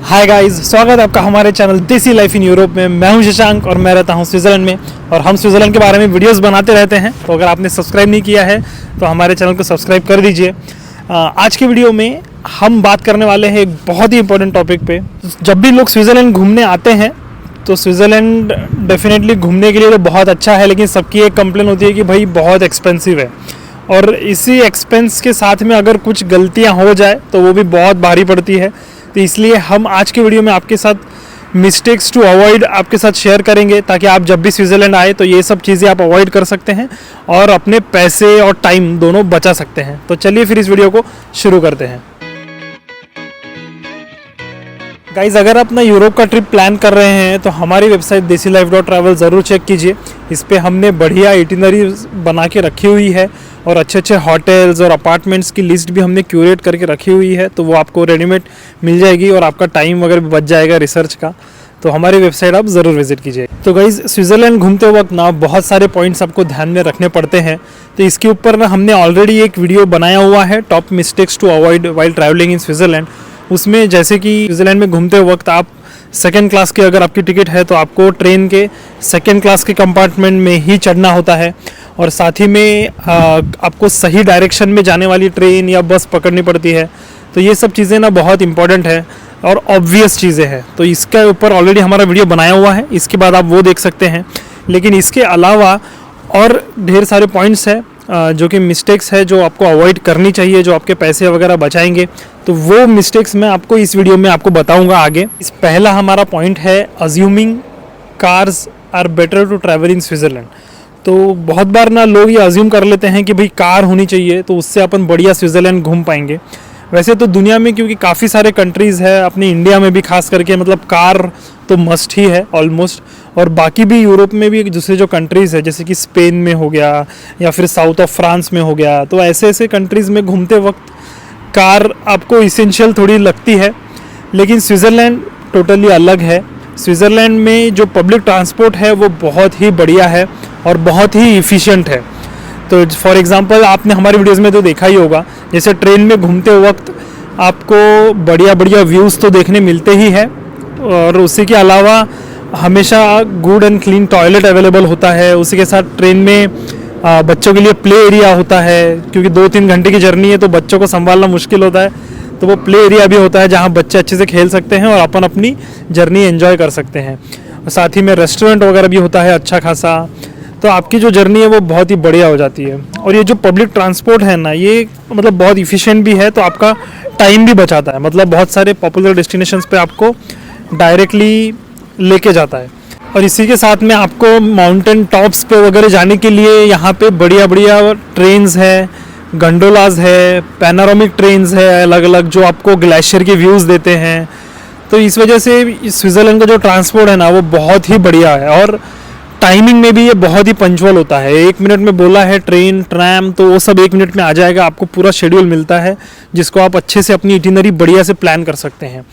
Hi guys, स्वागत है आपका हमारे चैनल देसी लाइफ इन यूरोप में। मैं हूं शशांक और मैं रहता हूं स्विट्ज़रलैंड में और हम स्विट्ज़रलैंड के बारे में वीडियोस बनाते रहते हैं। तो अगर आपने सब्सक्राइब नहीं किया है तो हमारे चैनल को सब्सक्राइब कर दीजिए। आज की वीडियो में हम बात करने वाले हैं एक बहुत ही इंपॉर्टेंट टॉपिक पे। जब भी लोग स्विट्ज़रलैंड घूमने आते हैं तो स्विट्ज़रलैंड डेफिनेटली घूमने के लिए तो बहुत अच्छा है, लेकिन सबकी एक कंप्लेन होती है कि भाई बहुत एक्सपेंसिव है। और इसी एक्सपेंस के साथ में अगर कुछ गलतियाँ हो जाए तो वो भी बहुत भारी पड़ती है। तो इसलिए हम आज के वीडियो में आपके साथ मिस्टेक्स टू अवॉइड आपके साथ शेयर करेंगे, ताकि आप जब भी स्विट्ज़रलैंड आए तो ये सब चीज़ें आप अवॉइड कर सकते हैं और अपने पैसे और टाइम दोनों बचा सकते हैं। तो चलिए फिर इस वीडियो को शुरू करते हैं। गाइज़, अगर आप अपना यूरोप का ट्रिप प्लान कर रहे हैं तो हमारी वेबसाइट desiLife.travel ज़रूर चेक कीजिए। इस पर हमने बढ़िया इटिनरी बना के रखी हुई है और अच्छे अच्छे होटल्स और अपार्टमेंट्स की लिस्ट भी हमने क्यूरेट करके रखी हुई है, तो वो आपको रेडीमेड मिल जाएगी और आपका टाइम वगैरह भी बच जाएगा रिसर्च का। तो हमारी वेबसाइट आप ज़रूर विजिट कीजिए। तो गाइज़, स्विट्ज़रलैंड घूमते वक्त ना बहुत सारे पॉइंट्स आपको ध्यान में रखने पड़ते हैं। तो इसके ऊपर ना हमने ऑलरेडी एक वीडियो बनाया हुआ है, top mistakes to avoid while travelling in Switzerland. उसमें जैसे कि स्विट्ज़रलैंड में घूमते वक्त आप सेकेंड क्लास की अगर आपकी टिकट है तो आपको ट्रेन के सेकेंड क्लास के कंपार्टमेंट में ही चढ़ना होता है, और साथ ही में आपको सही डायरेक्शन में जाने वाली ट्रेन या बस पकड़नी पड़ती है। तो ये सब चीज़ें ना बहुत इंपॉर्टेंट है और ऑब्वियस चीज़ें हैं। तो इसके ऊपर ऑलरेडी हमारा वीडियो बनाया हुआ है, इसके बाद आप वो देख सकते हैं। लेकिन इसके अलावा और ढेर सारे पॉइंट्स हैं जो कि मिस्टेक्स है जो आपको अवॉइड करनी चाहिए, जो आपके पैसे वगैरह बचाएंगे। तो वो मिस्टेक्स मैं आपको इस वीडियो में आपको बताऊंगा आगे। इस पहला हमारा पॉइंट है assuming cars are better to travel in Switzerland. तो बहुत बार ना लोग ये अज्यूम कर लेते हैं कि भाई कार होनी चाहिए तो उससे अपन बढ़िया स्विट्ज़रलैंड घूम पाएंगे। वैसे तो दुनिया में क्योंकि काफ़ी सारे कंट्रीज़ है, अपनी इंडिया में भी खास करके मतलब कार तो मस्ट ही है ऑलमोस्ट, और बाकी भी यूरोप में भी दूसरे जो कंट्रीज़ है जैसे कि स्पेन में हो गया या फिर साउथ ऑफ फ्रांस में हो गया, तो ऐसे ऐसे कंट्रीज़ में घूमते वक्त कार आपको इसेंशियल थोड़ी लगती है। लेकिन स्विट्ज़रलैंड टोटली अलग है। स्विट्ज़रलैंड में जो पब्लिक ट्रांसपोर्ट है वो बहुत ही बढ़िया है और बहुत ही इफ़िशियंट है। तो फॉर एग्ज़ाम्पल आपने हमारे वीडियोज़ में तो देखा ही होगा, जैसे ट्रेन में घूमते वक्त आपको बढ़िया बढ़िया व्यूज़ तो देखने मिलते ही है, और उसी के अलावा हमेशा good and clean toilet available होता है। उसी के साथ ट्रेन में बच्चों के लिए प्ले एरिया होता है, क्योंकि 2-3 घंटे की जर्नी है तो बच्चों को संभालना मुश्किल होता है, तो वो प्ले एरिया भी होता है जहाँ बच्चे अच्छे से खेल सकते हैं और अपन अपनी जर्नी एंजॉय कर सकते हैं। साथ ही में रेस्टोरेंट वगैरह भी होता है अच्छा खासा, तो आपकी जो जर्नी है वो बहुत ही बढ़िया हो जाती है। और ये जो पब्लिक ट्रांसपोर्ट है ना, ये मतलब बहुत इफ़िशिएंट भी है, तो आपका टाइम भी बचाता है। मतलब बहुत सारे पॉपुलर डेस्टिनेशंस पे आपको डायरेक्टली लेके जाता है। और इसी के साथ में आपको माउंटेन टॉप्स पे वगैरह जाने के लिए यहाँ पे बढ़िया बढ़िया ट्रेन्स है, गंडोलाज है, पैनारोमिक ट्रेन्स है अलग अलग, जो आपको ग्लेशियर के व्यूज़ देते हैं। तो इस वजह से स्विट्ज़रलैंड का जो ट्रांसपोर्ट है ना वो बहुत ही बढ़िया है, और टाइमिंग में भी ये बहुत ही पंचुअल होता है। 1 मिनट में बोला है ट्रेन ट्रैम तो वो सब 1 मिनट में आ जाएगा। आपको पूरा शेड्यूल मिलता है जिसको आप अच्छे से अपनी इटिनरी बढ़िया से प्लान कर सकते हैं।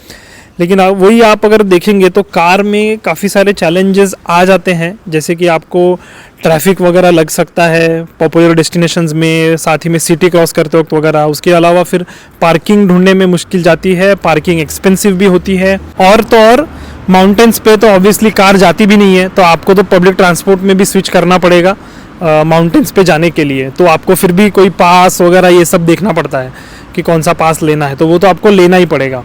लेकिन वही आप अगर देखेंगे तो कार में काफ़ी सारे चैलेंजेस आ जाते हैं, जैसे कि आपको ट्रैफिक वगैरह लग सकता है पॉपुलर डेस्टिनेशंस में, साथ ही में सिटी क्रॉस करते वक्त वगैरह। उसके अलावा फिर पार्किंग ढूंढने में मुश्किल जाती है, पार्किंग एक्सपेंसिव भी होती है। और तो और माउंटेन्स पे तो ऑब्वियसली कार जाती भी नहीं है, तो आपको तो पब्लिक ट्रांसपोर्ट में भी स्विच करना पड़ेगा माउंटेन्स पे जाने के लिए। तो आपको फिर भी कोई पास वगैरह ये सब देखना पड़ता है कि कौन सा पास लेना है, तो वो तो आपको लेना ही पड़ेगा।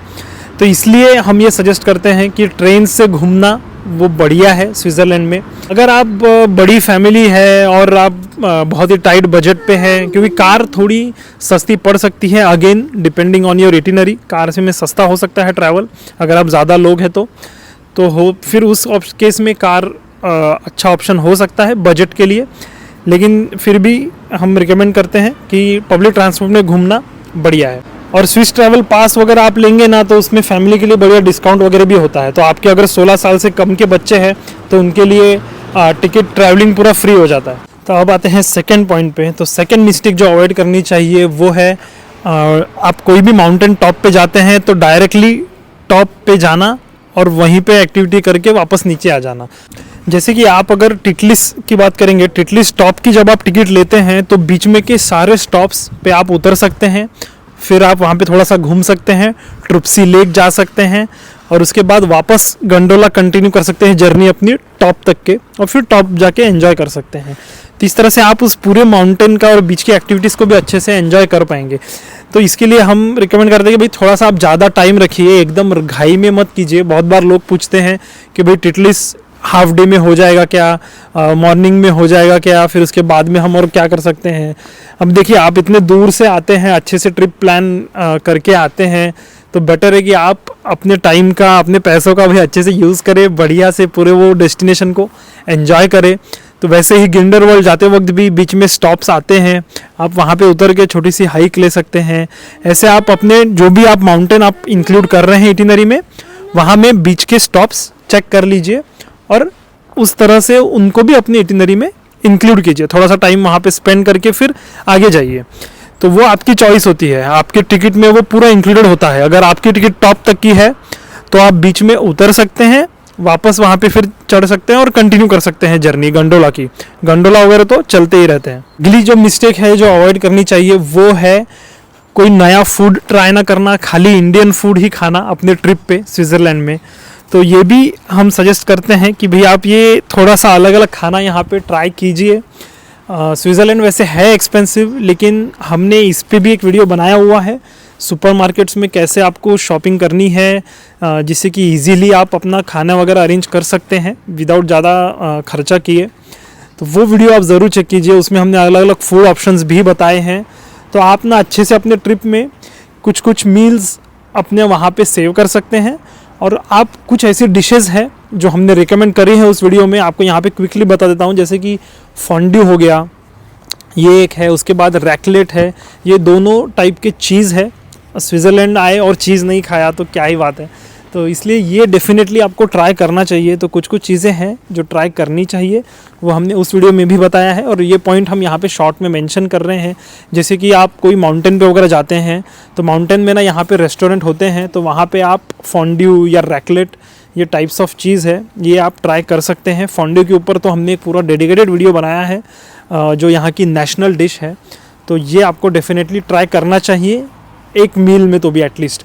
तो इसलिए हम ये सजेस्ट करते हैं कि ट्रेन से घूमना वो बढ़िया है स्विट्ज़रलैंड में। अगर आप बड़ी फैमिली है और आप बहुत ही टाइट बजट पे हैं, क्योंकि कार थोड़ी सस्ती पड़ सकती है, again depending on your itinerary, car से में सस्ता हो सकता है ट्रैवल अगर आप ज़्यादा लोग हैं तो हो फिर उस केस में कार अच्छा ऑप्शन हो सकता है बजट के लिए। लेकिन फिर भी हम रिकमेंड करते हैं कि पब्लिक ट्रांसपोर्ट में घूमना बढ़िया है। और स्विस ट्रैवल पास वगैरह आप लेंगे ना तो उसमें फैमिली के लिए बढ़िया डिस्काउंट वगैरह भी होता है। तो आपके अगर 16 साल से कम के बच्चे हैं तो उनके लिए टिकट ट्रैवलिंग पूरा फ्री हो जाता है। तो अब आते हैं सेकंड पॉइंट पे। तो सेकंड मिस्टेक जो अवॉइड करनी चाहिए वो है आप कोई भी माउंटेन टॉप पे जाते हैं तो डायरेक्टली टॉप पे जाना और वहीं पे एक्टिविटी करके वापस नीचे आ जाना। जैसे कि आप अगर टिटलिस की बात करेंगे, टिटलिस स्टॉप की जब आप टिकट लेते हैं तो बीच में के सारे स्टॉप्स पे आप उतर सकते हैं, फिर आप वहाँ पे थोड़ा सा घूम सकते हैं, ट्रुप्सी लेक जा सकते हैं और उसके बाद वापस गंडोला कंटिन्यू कर सकते हैं जर्नी अपनी टॉप तक के, और फिर टॉप जाके एंजॉय कर सकते हैं। तो इस तरह से आप उस पूरे माउंटेन का और बीच की एक्टिविटीज़ को भी अच्छे से एंजॉय कर पाएंगे। तो इसके लिए हम रिकमेंड करते हैं कि भाई थोड़ा सा आप ज़्यादा टाइम रखिए, एकदम घाई में मत कीजिए। बहुत बार लोग पूछते हैं कि भाई टिटलिस हाफ डे में हो जाएगा क्या, मॉर्निंग में हो जाएगा क्या, फिर उसके बाद में हम और क्या कर सकते हैं। अब देखिए, आप इतने दूर से आते हैं, अच्छे से ट्रिप प्लान करके आते हैं, तो बेटर है कि आप अपने टाइम का, अपने पैसों का भी अच्छे से यूज़ करें, बढ़िया से पूरे वो डेस्टिनेशन को एंजॉय करें। तो वैसे ही गिंडरवर्ल्ड जाते वक्त भी बीच में स्टॉप्स आते हैं, आप वहाँ पे उतर के छोटी सी हाइक ले सकते हैं। ऐसे आप अपने जो भी आप माउंटेन आप इंक्लूड कर रहे हैं इटिनरी में, वहाँ में बीच के स्टॉप्स चेक कर लीजिए और उस तरह से उनको भी अपनी इटिनरी में इंक्लूड कीजिए। थोड़ा सा टाइम वहाँ पे स्पेंड करके फिर आगे जाइए। तो वो आपकी चॉइस होती है, आपके टिकट में वो पूरा इंक्लूडेड होता है। अगर आपकी टिकट टॉप तक की है तो आप बीच में उतर सकते हैं, वापस वहाँ पे फिर चढ़ सकते हैं और कंटिन्यू कर सकते हैं जर्नी गंडोला की। गंडोला वगैरह तो चलते ही रहते हैं। अगली जो मिस्टेक है जो अवॉइड करनी चाहिए वो है कोई नया फूड ट्राई ना करना, खाली इंडियन फूड ही खाना अपने ट्रिप पे स्विट्ज़रलैंड में। तो ये भी हम सजेस्ट करते हैं कि भाई आप ये थोड़ा सा अलग अलग खाना यहाँ पे ट्राई कीजिए। स्विट्ज़रलैंड वैसे है एक्सपेंसिव, लेकिन हमने इस पे भी एक वीडियो बनाया हुआ है, सुपरमार्केट्स में कैसे आपको शॉपिंग करनी है, जिससे कि इजीली आप अपना खाना वगैरह अरेंज कर सकते हैं विदाउट ज़्यादा खर्चा किए। तो वो वीडियो आप ज़रूर चेक कीजिए, उसमें हमने अलग अलग फूड ऑप्शंस भी बताए हैं। तो आप ना अच्छे से अपने ट्रिप में कुछ कुछ मील्स अपने वहाँ पे सेव कर सकते हैं, और आप कुछ ऐसी डिशेस हैं जो हमने रिकमेंड करी है उस वीडियो में, आपको यहाँ पे क्विकली बता देता हूँ। जैसे कि फॉन्ड्यू हो गया, ये एक है, उसके बाद रैकलेट है। ये दोनों टाइप के चीज़ है। स्विट्ज़रलैंड आए और चीज़ नहीं खाया तो क्या ही बात है। तो इसलिए ये डेफिनेटली आपको ट्राई करना चाहिए। तो कुछ कुछ चीज़ें हैं जो ट्राई करनी चाहिए, वो हमने उस वीडियो में भी बताया है, और ये पॉइंट हम यहाँ पे शॉर्ट में मेंशन कर रहे हैं। जैसे कि आप कोई माउंटेन पे वगैरह जाते हैं तो माउंटेन में ना यहाँ पे रेस्टोरेंट होते हैं, तो वहाँ पे आप फॉन्ड्यू या रैकलेट, ये टाइप्स ऑफ चीज़ है, ये आप ट्राई कर सकते हैं। फॉन्ड्यू के ऊपर तो हमने एक पूरा डेडिकेटेड वीडियो बनाया है, जो यहाँ की नेशनल डिश है। तो ये आपको डेफिनेटली ट्राई करना चाहिए एक मील में तो भी एटलीस्ट।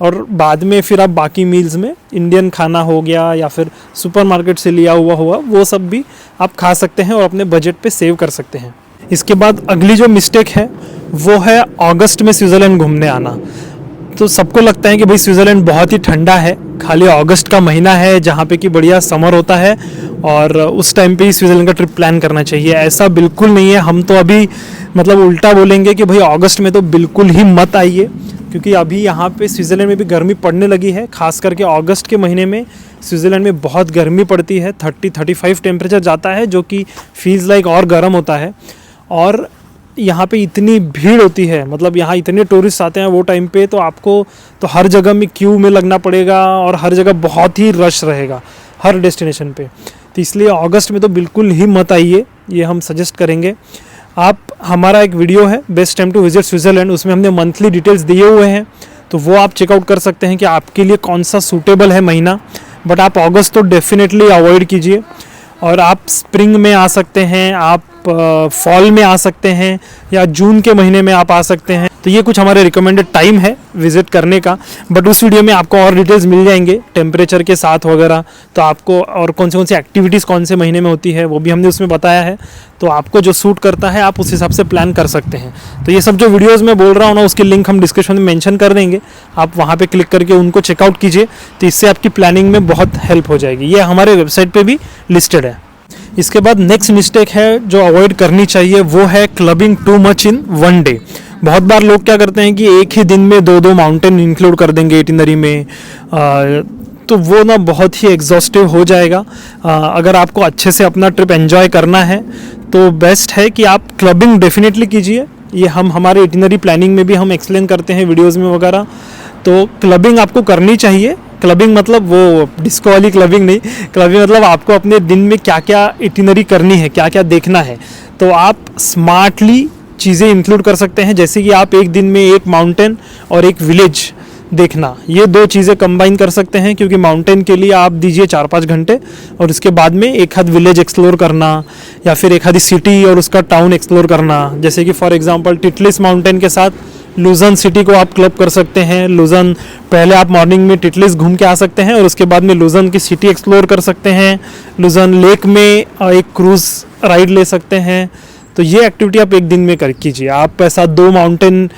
और बाद में फिर आप बाकी मील्स में इंडियन खाना हो गया या फिर सुपरमार्केट से लिया हुआ वो सब भी आप खा सकते हैं और अपने बजट पे सेव कर सकते हैं। इसके बाद अगली जो मिस्टेक है वो है अगस्त में स्विट्ज़रलैंड घूमने आना। तो सबको लगता है कि भाई स्विट्ज़रलैंड बहुत ही ठंडा है, खाली अगस्त का महीना है जहाँ पे कि बढ़िया समर होता है और उस टाइम पे ही स्विट्ज़रलैंड का ट्रिप प्लान करना चाहिए। ऐसा बिल्कुल नहीं है। हम तो अभी मतलब उल्टा बोलेंगे कि भाई अगस्त में तो बिल्कुल ही मत आइए, क्योंकि अभी यहाँ पे स्विट्ज़रलैंड में भी गर्मी पड़ने लगी है। खास करके अगस्त के महीने में स्विट्ज़रलैंड में बहुत गर्मी पड़ती है, 30-35 टेम्परेचर जाता है, जो कि फील्स लाइक और गर्म होता है। और यहाँ पे इतनी भीड़ होती है, मतलब यहाँ इतने टूरिस्ट आते हैं वो टाइम पे, तो आपको तो हर जगह में क्यू में लगना पड़ेगा और हर जगह बहुत ही रश रहेगा हर डेस्टिनेशन पे। तो इसलिए अगस्त में तो बिल्कुल ही मत आइए, ये हम सजेस्ट करेंगे। आप हमारा एक वीडियो है best time to visit Switzerland, उसमें हमने मंथली डिटेल्स दिए हुए हैं, तो वो आप चेकआउट कर सकते हैं कि आपके लिए कौन सा सूटेबल है महीना। बट आप अगस्त तो डेफिनेटली अवॉइड कीजिए, और आप स्प्रिंग में आ सकते हैं, आप फॉल में आ सकते हैं, या जून के महीने में आप आ सकते हैं। तो ये कुछ हमारे रिकमेंडेड टाइम है विज़िट करने का। बट उस वीडियो में आपको और डिटेल्स मिल जाएंगे टेम्परेचर के साथ वगैरह, तो आपको और कौन सी एक्टिविटीज़ कौन से महीने में होती है वो भी हमने उसमें बताया है। तो आपको जो सूट करता है आप उस हिसाब से प्लान कर सकते हैं। तो ये सब जो वीडियोज़ मैं बोल रहा हूँ ना, उसकी लिंक हम डिस्क्रिप्शन में मेंशन कर देंगे, आप वहाँ पे क्लिक करके उनको चेकआउट कीजिए। तो इससे आपकी प्लानिंग में बहुत हेल्प हो जाएगी। ये हमारे वेबसाइट पे भी लिस्टेड है। इसके बाद नेक्स्ट मिस्टेक है जो अवॉइड करनी चाहिए, वो है clubbing too much in one day. बहुत बार लोग क्या करते हैं कि एक ही दिन में 2-2 माउंटेन इंक्लूड कर देंगे इटिनरी में, तो वो ना बहुत ही एग्जॉस्टिव हो जाएगा। अगर आपको अच्छे से अपना ट्रिप एंजॉय करना है तो बेस्ट है कि आप क्लबिंग डेफिनेटली कीजिए। ये हम हमारे इटिनरी प्लानिंग में भी हम एक्सप्लेन करते हैं वीडियोज़ में वगैरह। तो क्लबिंग आपको करनी चाहिए। क्लबिंग मतलब वो डिस्को वाली क्लबिंग नहीं, क्लबिंग मतलब आपको अपने दिन में क्या क्या इटिनरी करनी है, क्या क्या देखना है, तो आप स्मार्टली चीज़ें इंक्लूड कर सकते हैं। जैसे कि आप एक दिन में एक माउंटेन और एक विलेज देखना, ये 2 चीज़ें कंबाइन कर सकते हैं। क्योंकि माउंटेन के लिए आप दीजिए 4-5 घंटे, और उसके बाद में एक आध विलेज एक्सप्लोर करना, या फिर एक आधी सिटी और उसका टाउन एक्सप्लोर करना। जैसे कि फॉर एग्जांपल टिटलिस माउंटेन के साथ लुजन सिटी को आप क्लब कर सकते हैं। लुजन पहले आप मॉर्निंग में टिटलिस घूम के आ सकते हैं और उसके बाद में लुजन की सिटी एक्सप्लोर कर सकते हैं। लुजन लेक में एक क्रूज़ राइड ले सकते हैं। तो ये एक्टिविटी आप एक दिन में कर कीजिए। आप ऐसा 2 माउंटेन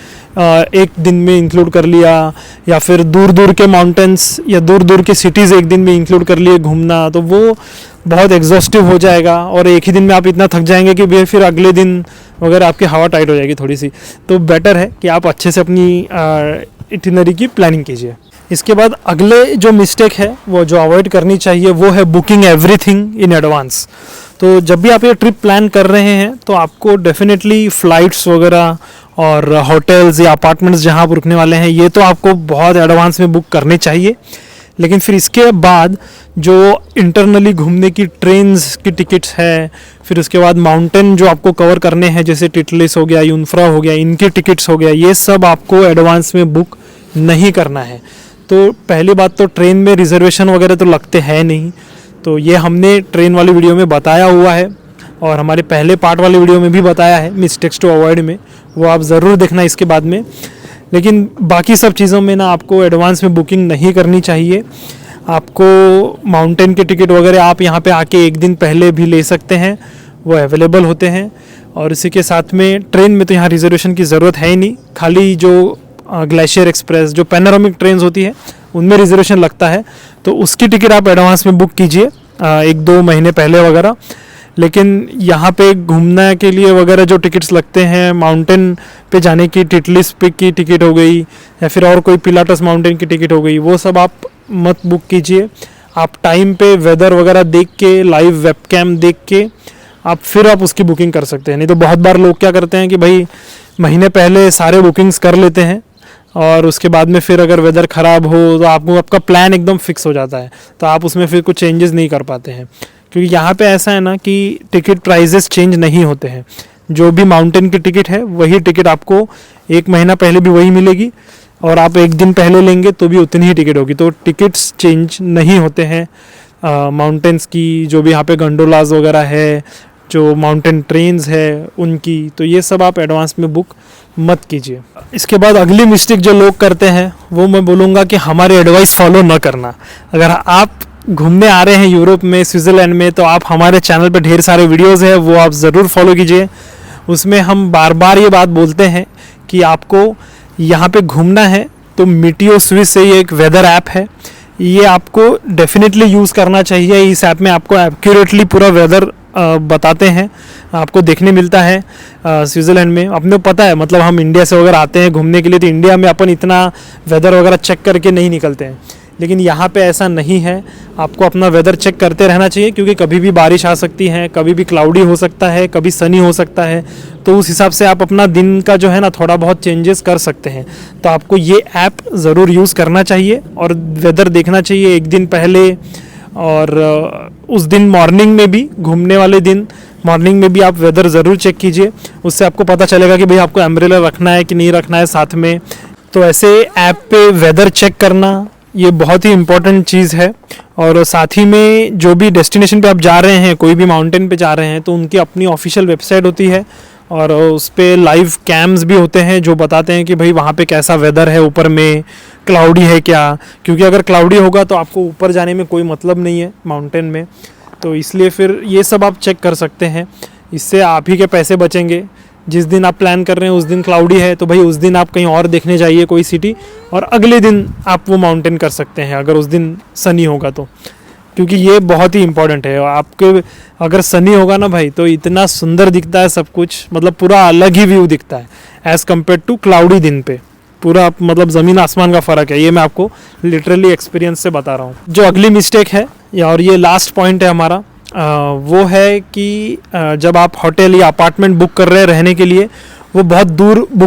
एक दिन में इंक्लूड कर लिया, या फिर दूर दूर के माउंटेन्स या दूर दूर के सिटीज़ एक दिन में इंक्लूड कर लिए घूमना, तो वो बहुत एग्जॉस्टिव हो जाएगा और एक ही दिन में आप इतना थक जाएंगे कि भैया फिर अगले दिन वगैरह आपकी हवा टाइट हो जाएगी थोड़ी सी। तो बेटर है कि आप अच्छे से अपनी इटिनरी की प्लानिंग कीजिए। इसके बाद अगले जो मिस्टेक है वो जो अवॉइड करनी चाहिए वो है बुकिंग एवरीथिंग इन एडवांस। तो जब भी आप ये ट्रिप प्लान कर रहे हैं तो आपको डेफिनेटली फ़्लाइट्स वगैरह और होटल्स या अपार्टमेंट्स जहाँ आप रुकने वाले हैं ये तो आपको बहुत एडवांस में बुक करने चाहिए। लेकिन फिर इसके बाद जो इंटरनली घूमने की ट्रेन्स की टिकट्स है, फिर उसके बाद माउंटेन जो आपको कवर करने हैं जैसे टिटलिस हो गया, यूनफ्रा हो गया, इनकी टिकट्स हो गया, ये सब आपको एडवांस में बुक नहीं करना है। तो पहली बात तो ट्रेन में रिजर्वेशन वगैरह तो लगते हैं नहीं, तो ये हमने ट्रेन वाली वीडियो में बताया हुआ है और हमारे पहले पार्ट वाली वीडियो में भी बताया है मिस्टेक्स टू अवॉइड में, वो आप ज़रूर देखना इसके बाद में। लेकिन बाकी सब चीज़ों में ना आपको एडवांस में बुकिंग नहीं करनी चाहिए। आपको माउंटेन के टिकट वगैरह आप यहाँ पे आके एक दिन पहले भी ले सकते हैं, वो अवेलेबल होते हैं। और इसी के साथ में ट्रेन में तो यहाँ रिजर्वेशन की ज़रूरत है ही नहीं, खाली जो ग्लेशियर एक्सप्रेस जो पैनोरामिक ट्रेन होती है उनमें रिजर्वेशन लगता है, तो उसकी टिकट आप एडवांस में बुक कीजिए 1-2 महीने पहले वगैरह। लेकिन यहाँ पे घूमने के लिए वगैरह जो टिकट्स लगते हैं, माउंटेन पे जाने की टिटलिस पे की टिकट हो गई या फिर और कोई पिलाटस माउंटेन की टिकट हो गई, वो सब आप मत बुक कीजिए। आप टाइम पे वेदर वगैरह देख के, लाइव वेबकैम देख के आप उसकी बुकिंग कर सकते हैं। नहीं तो बहुत बार लोग क्या करते हैं कि भाई महीने पहले सारे बुकिंग्स कर लेते हैं और उसके बाद में फिर अगर वेदर ख़राब हो तो आपका प्लान एकदम फिक्स हो जाता है, तो आप उसमें फिर कुछ चेंजेस नहीं कर पाते हैं। क्योंकि यहाँ पे ऐसा है ना कि टिकट प्राइजेस चेंज नहीं होते हैं। जो भी माउंटेन की टिकट है वही टिकट आपको 1 महीना पहले भी वही मिलेगी और आप एक दिन पहले लेंगे तो भी उतनी ही टिकट होगी। तो टिकट्स चेंज नहीं होते हैं माउंटेन्स की, जो भी यहाँ पे गंडोलाज वगैरह है, जो माउंटेन ट्रेन्स है उनकी, तो ये सब आप एडवांस में बुक मत कीजिए। इसके बाद अगली मिस्टेक जो लोग करते हैं वो मैं बोलूँगा कि हमारे एडवाइस फॉलो न करना। अगर आप घूमने आ रहे हैं यूरोप में, स्विट्ज़रलैंड में, तो आप हमारे चैनल पे ढेर सारे वीडियोस हैं वो आप ज़रूर फॉलो कीजिए। उसमें हम बार बार ये बात बोलते हैं कि आपको यहाँ पे घूमना है तो मीटियो स्विस से ये एक वेदर ऐप है, ये आपको डेफिनेटली यूज़ करना चाहिए। इस ऐप में आपको एक्यूरेटली पूरा वेदर बताते हैं, आपको देखने मिलता है स्विट्ज़रलैंड में। अपने पता है, मतलब हम इंडिया से अगर आते हैं घूमने के लिए तो इंडिया में अपन इतना वेदर वगैरह चेक करके नहीं निकलते हैं, लेकिन यहाँ पे ऐसा नहीं है। आपको अपना वेदर चेक करते रहना चाहिए क्योंकि कभी भी बारिश आ सकती है, कभी भी क्लाउडी हो सकता है, कभी सनी हो सकता है। तो उस हिसाब से आप अपना दिन का जो है ना थोड़ा बहुत चेंजेस कर सकते हैं। तो आपको ये ऐप ज़रूर यूज़ करना चाहिए और वेदर देखना चाहिए एक दिन पहले। और उस दिन मॉर्निंग में भी, घूमने वाले दिन मॉर्निंग में भी आप वेदर ज़रूर चेक कीजिए। उससे आपको पता चलेगा कि भाई आपको अम्ब्रेला रखना है कि नहीं रखना है साथ में। तो ऐसे ऐप पे वेदर चेक करना ये बहुत ही इम्पोर्टेंट चीज़ है। और साथ ही में जो भी डेस्टिनेशन पे आप जा रहे हैं, कोई भी माउंटेन पे जा रहे हैं, तो उनकी अपनी ऑफिशियल वेबसाइट होती है और उस पर लाइव कैम्स भी होते हैं जो बताते हैं कि भाई वहाँ पे कैसा वेदर है, ऊपर में क्लाउडी है क्या। क्योंकि अगर क्लाउडी होगा तो आपको ऊपर जाने में कोई मतलब नहीं है माउंटेन में, तो इसलिए फिर ये सब आप चेक कर सकते हैं। इससे आप ही के पैसे बचेंगे। जिस दिन आप प्लान कर रहे हैं उस दिन क्लाउडी है तो भाई उस दिन आप कहीं और देखने जाइए कोई सिटी, और अगले दिन आप वो माउंटेन कर सकते हैं अगर उस दिन सनी होगा तो। क्योंकि ये बहुत ही इम्पोर्टेंट है। आपके अगर सनी होगा ना भाई तो इतना सुंदर दिखता है सब कुछ, मतलब पूरा अलग ही व्यू दिखता है एज़ कम्पेयर टू क्लाउडी दिन पे। पूरा मतलब ज़मीन आसमान का फ़र्क है, ये मैं आपको लिटरली एक्सपीरियंस से बता रहा हूँ। जो अगली मिस्टेक है और ये लास्ट पॉइंट है हमारा, वो है कि जब आप होटल या अपार्टमेंट बुक कर रहे हैं रहने के लिए, वो बहुत दूर बुक